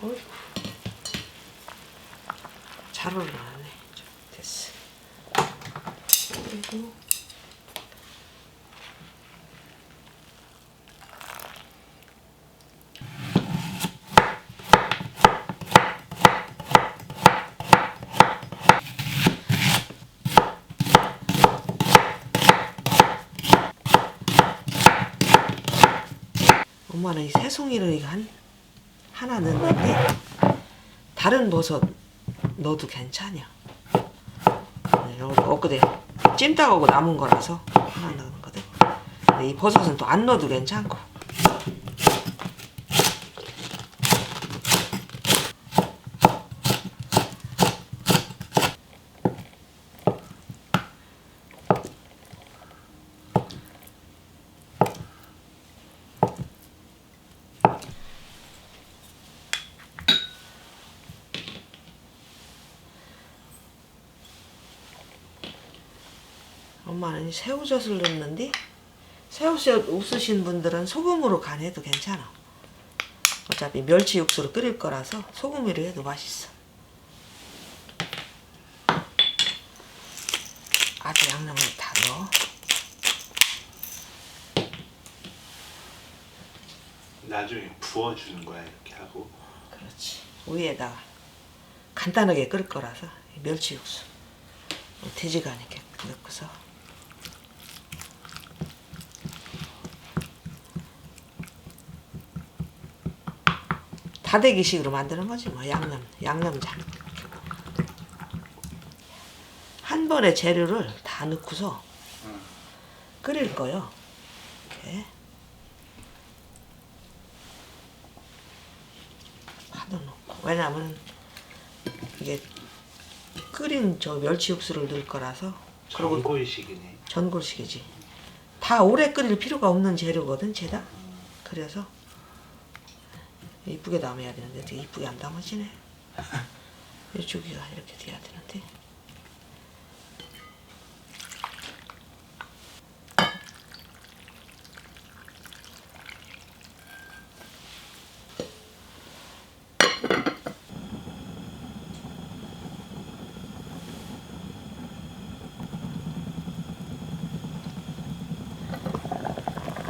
어이구, 잘 올라가네. 됐어. 그리고 엄마는 이 새송이를 이거 하나 넣는데 다른 버섯 넣어도 괜찮아. 엊그제 찜닭하고 남은 거라서 하나 넣는 거든. 근데 이 버섯은 또 안 넣어도 괜찮고. 엄마는 새우젓을 넣는데 새우젓 없으신 분들은 소금으로 간해도 괜찮아. 어차피 멸치 육수를 끓일 거라서 소금으로 해도 맛있어. 아주 양념을 다 넣어. 나중에 부어주는 거야 이렇게 하고. 그렇지. 위에다가 간단하게 끓일 거라서 멸치 육수 돼지간 이렇게 넣고서 다대기식으로 만드는 거지 뭐. 양념장 한 번에 재료를 다 넣고서 끓일 거요. 이렇게 파도 넣고. 왜냐면 이게 끓인 저 멸치 육수를 넣을 거라서. 그리고 전골식이네. 전골식이지. 다 오래 끓일 필요가 없는 재료거든 쟤다. 그래서 이쁘게 담아야 되는데 되게 이쁘게 안 담아지네. 이쪽이가 이렇게 돼야 되는데.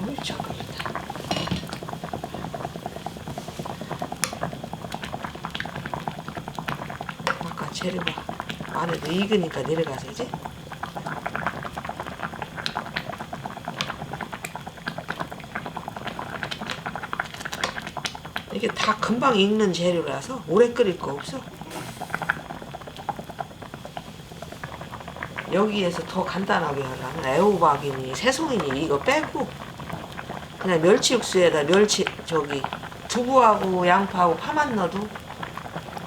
어이 잠깐만요. 아까 재료가 안에도 익으니까 내려가서 이제 이게 다 금방 익는 재료라서 오래 끓일 거 없어. 여기에서 더 간단하게 하려면 애호박이니 새송이니 이거 빼고 그냥 멸치 육수에다 두부하고 양파하고 파만 넣어도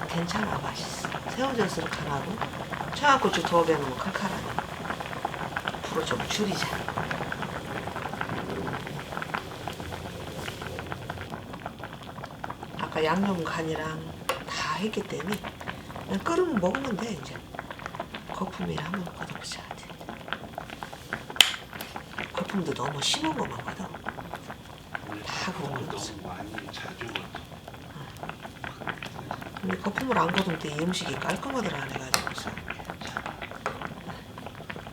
괜찮아. 맛있어. 새우젓을 간하고 청양고추 더 배놓으면 칼칼하네. 불을 좀 줄이자. 아까 양념 간이랑 다 했기 때문에 그냥 끓으면 먹으면 돼. 이제 거품이랑 한번 걷어보자. 거품도 너무 심한 것만 걷어. 다 그런 거 없어. 너무 많이 자주 걷어. 근데 거품을 안 걷으면 이 음식이 깔끔하더라 안 해가지고서.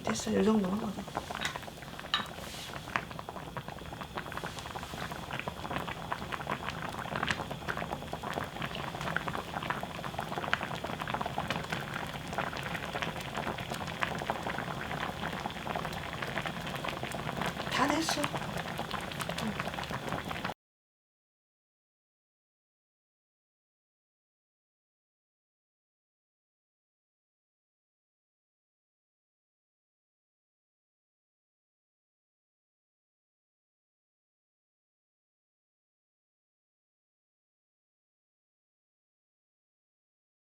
됐어. 이 정도만 걷어. 다 됐어.